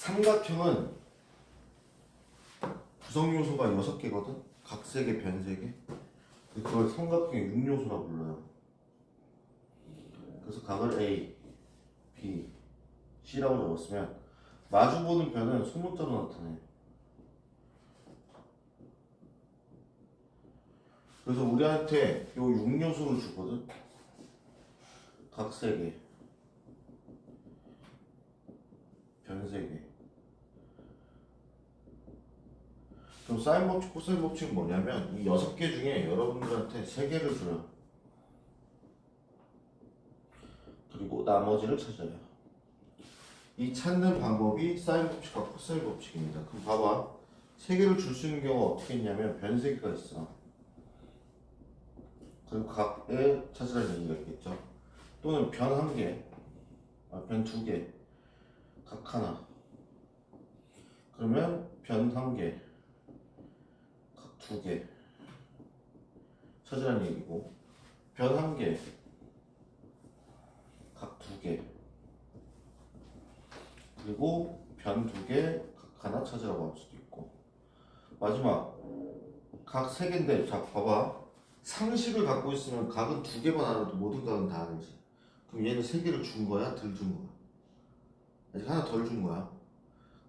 삼각형은 구성 요소가 6개거든. 각 3개, 변 3개. 그걸 삼각형의 6요소라 불러요. 그래서 각을 A, B, C라고 적었으면 마주보는 변은 소문자로 나타내. 그래서 우리한테 요 6요소를 주거든. 각 3개, 변 3개. 그럼 사인 법칙, 코사인 법칙은 뭐냐면 이 6개 중에 여러분들한테 3개를 줘요. 그리고 나머지를 찾아요. 이 찾는 방법이 사인 법칙과 코사인 법칙입니다. 그럼 봐봐. 3개를 줄 수 있는 경우가 어떻게 있냐면 변 3개가 있어. 그리고 각에 찾으라는 얘기가 있겠죠. 또는 변 1개, 변 2개, 각 하나. 그러면 변 1개, 각 2개 찾으라는 얘기고, 변 1개, 각 2개, 그리고 변 2개, 각 하나 찾으라고 할 수도 있고, 마지막 각 3개인데, 자 봐봐. 상식을 갖고 있으면 각은 2개만 알아도 모든 각은 다 알지. 그럼 얘는 3개를 준 거야? 덜 준 거야? 아직 하나 덜 준 거야.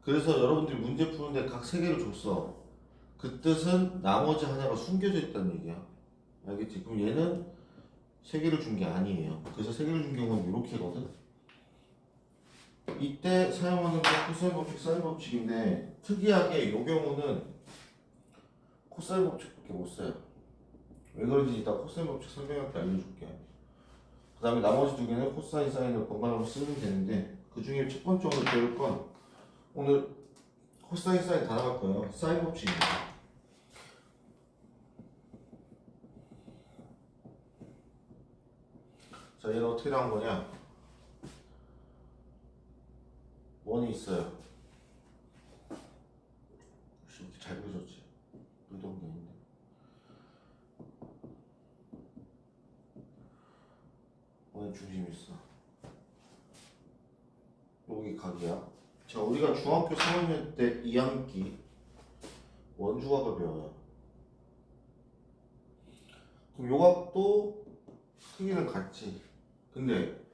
그래서 여러분들이 문제 푸는데 각 3개를 줬어. 그 뜻은 나머지 하나가 숨겨져 있다는 얘기야. 알겠지? 그럼 얘는 3개를 준 게 아니에요. 그래서 3개를 준 경우는 이렇게거든. 이때 사용하는 게 코사인 법칙, 사인 법칙인데 특이하게 이 경우는 코사인 법칙밖에 못 써요. 왜 그런지 이따 코사인 법칙 설명할 때 알려줄게. 그 다음에 나머지 2개는 코사인, 사인을 번갈아서 쓰면 되는데 그 중에 첫 번째 오늘 배울 건 오늘 코사인, 사인 다 나갈 거예요. 사인 법칙입니다. 자, 얘는 어떻게 나온 거냐? 원이 있어요. 이렇게 잘 그려졌지? 의도한 게 있는데. 원의 중심이 있어. 여기 각이야. 자, 우리가 중학교 3학년 때 2학기 원주각을 배워요. 그럼 요 각도 크기는 같지. 근데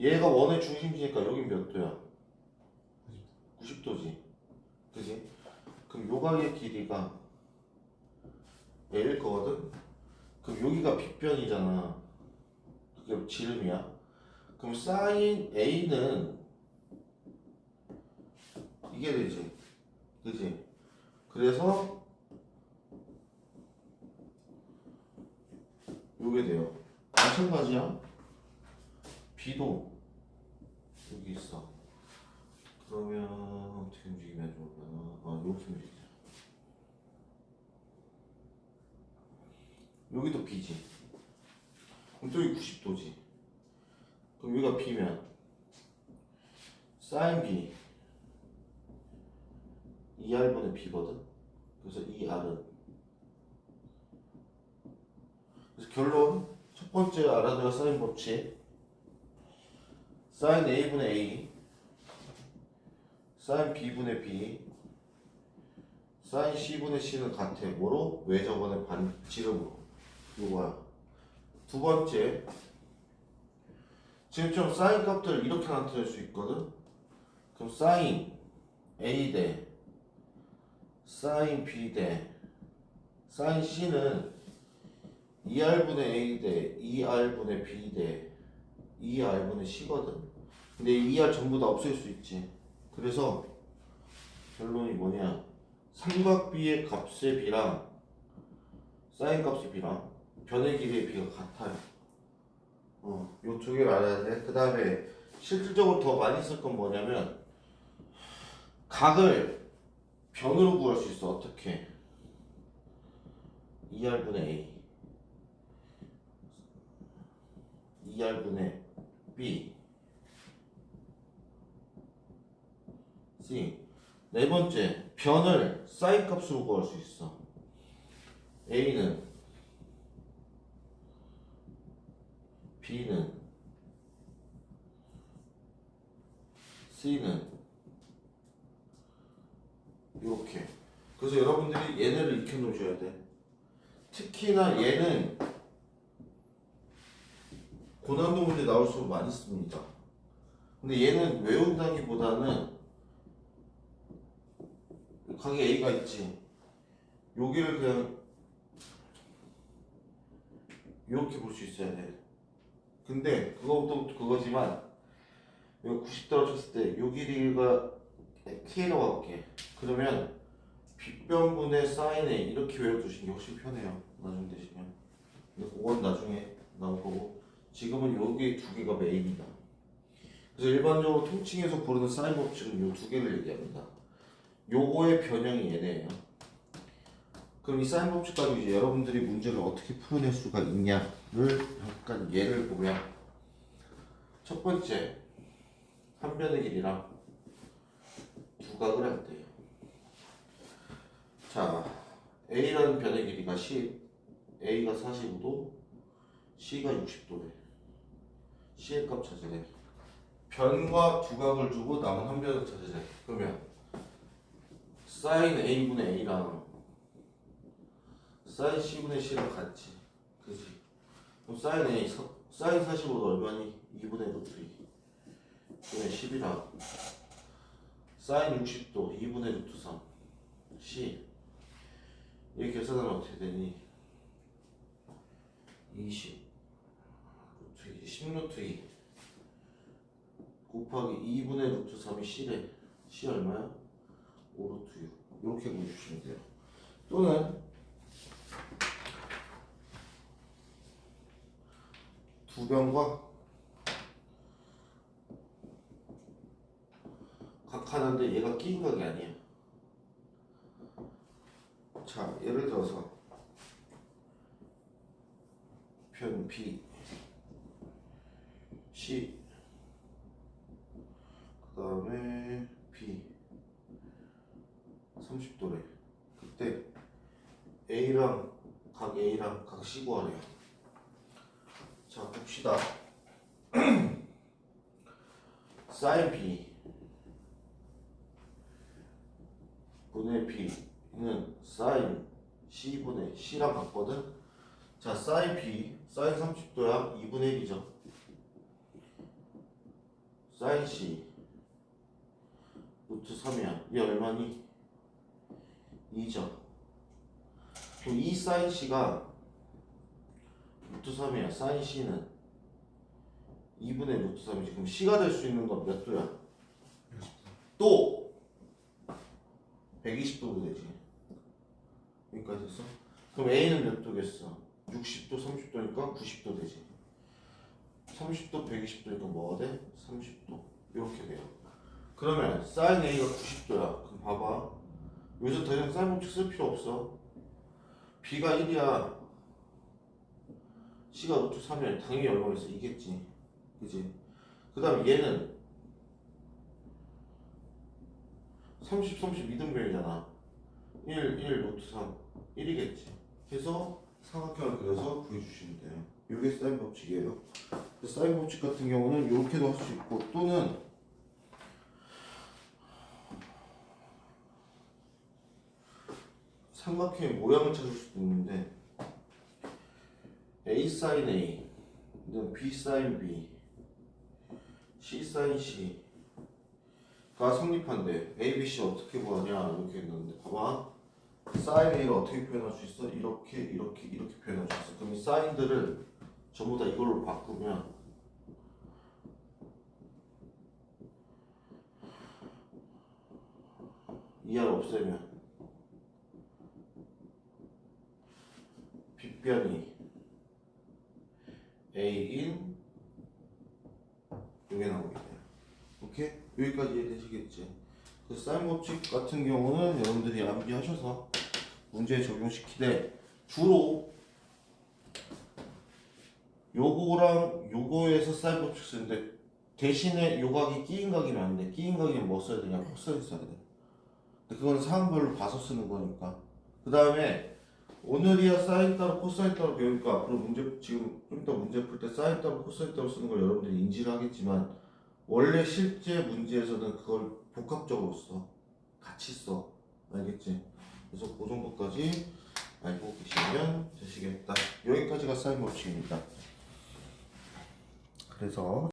얘가 원의 중심이니까 여긴 몇 도야? 90도지. 그지? 그럼 요 각의 길이가 L일 거거든? 그럼 여기가 빗변이잖아. 그게 지름이야. 그럼 사인 A는 이게 되지. 그지? 그래서 요게 돼요. 마찬가지야. B도 여기 있어. 그러면 어떻게 움직이면 좋을까? 이렇게 움직이자. 여기도 B지. 그럼 또 여기 90도지. 그럼 여기가 B면 sin B 2R분의 B거든. 그래서 2R은 그래서 결론 첫 번째 알아둬야 사인 법칙 sin A분의 A sin B분의 B sin C분의 C는 같아. 뭐로? 왜 저번에 지름으로. 이거야. 두 번째 지금처럼 sin 값들을 이렇게 나타낼 수 있거든. 그럼 sin A 대 sin B 대 sin C는 2R분의 A 대 2R분의 B 대 2R분의 C거든. 근데 2R 전부 다 없앨 수 있지. 그래서 결론이 뭐냐? 삼각비의 값의 B랑 사인 값의 B랑 변의 길이의 B가 같아요. 요 두 개를 알아야 돼. 그 다음에 실질적으로 더 많이 쓸 건 뭐냐면 각을 변으로 구할 수 있어. 어떻게? 2R분의 A 2R분의 B C 네 번째 변을 사인 값으로 구할 수 있어. A는 B는 C는 이렇게. 그래서 여러분들이 얘네를 익혀 놓으셔야 돼. 특히나 얘는 고난도 문제 나올수록 많이 씁니다. 근데 얘는 외운다기보다는 가게 A가 있지. 여기를 그냥 이렇게 볼 수 있어야 돼. 근데 그것도 그거지만 여기 90 떨어졌을 때 요 길이가 K라고 할게. 그러면 빗변분의 사인 A 이렇게 외워두시는 게 훨씬 편해요. 나중에 되시면. 근데 그건 나중에 나올 거고 지금은 여기 두 개가 메인이다. 그래서 일반적으로 통칭해서 부르는 사인 법칙은 요 두 개를 얘기합니다. 요거의 변형이 얘네예요. 그럼 이 사인 법칙 가지고 이제 여러분들이 문제를 어떻게 풀어낼 수가 있냐를 잠깐 예를 보면 첫 번째 한 변의 길이랑 두각을 할 때요. 자, A라는 변의 길이가 10, A가 45도, C가 60도래. C의 값 찾으래. 변과 두각을 주고 남은 한 변을 찾으래. 그러면 사인 A분의 A랑 사인 C분의 C랑 같지. 그지? 그럼 사인 A, 사인 45도 얼마니? 2분의 루트 2 분의 10이라 사인 60도 2분의 루트 3 C 얘 계산하면 어떻게 되니? 20 루트 2 10 루트 2 곱하기 2분의 루트 3이 C래. C 얼마야? 5 루트 6 이렇게 구해주시면 돼요. 또는 두 변과 각하는데 얘가 끼인 각이 아니야. 자, 예를 들어서 편 B, C, 그 다음에 B 30도래. 그때 A랑 각 C 구하래요. 자, 봅시다. 사인 B 분의 B는 사인 C분의 C랑 같거든. 자, 사인 B, 사인 30도야 2분의 1이죠. 사인 C 루트 3이야. 이게 얼마니? 2죠. 그럼 이 사인 C가 루트 3이야. 사인 C는 2분의 루트 3이지. 그럼 C가 될 수 있는 건 몇 도야? 또 120도도 되지. 여기까지 됐어? 그럼 A는 몇 도겠어? 60도, 30도니까 90도 되지. 30도, 120도니까 뭐가 돼? 30도. 이렇게 돼요. 그러면 사인 A가 90도야. 그럼 봐봐. 여기서 더 이상 사인 법칙 쓸 필요 없어. B가 1이야. C가 루트 3이야. 당연히 얼마겠어? 이겠지. 그지? 그 다음에 얘는 30, 30 이등변이잖아. 1, 루트 3 1이겠지. 해서 삼각형을 그려서 구해주시면 돼요. 이게 사인 법칙이에요. 사인 법칙 같은 경우는 이렇게도 할 수 있고 또는 삼각형의 모양을 찾을 수도 있는데 A sin A, B sin B, C sin C가 성립한데 A, B, C 어떻게 구하냐 이렇게 했는데 봐봐. sin A를 어떻게 표현할 수 있어? 이렇게 표현할 수 있어. 그럼 이 사인들을 전부 다 이걸로 바꾸면 이하를 없애면 빗변이 A인 이게 나오게 돼요. 오케이? 여기까지 이해되시겠지? 그 사인 법칙 같은 경우는 여러분들이 암기하셔서 문제에 적용시키되 주로 요거랑 요거에서 사인 법칙 쓰는데 대신에 요각이 끼인 각이면 안 돼. 끼인 각이면 뭐 써야 되냐? 코사인 써야 돼. 근데 그건 상황별로 봐서 쓰는 거니까. 그 다음에 오늘이야 사인 따로 코사인 따로 배우니까 앞으로 문제 지금 좀 이따 문제 풀 때 사인 따로 코사인 따로 쓰는 걸 여러분들이 인지를 하겠지만 원래 실제 문제에서는 그걸 복합적으로 써. 같이 써. 알겠지? 그래서 그 정도까지 알고 계시면 되시겠다. 여기까지가 사인 법칙입니다. 그래서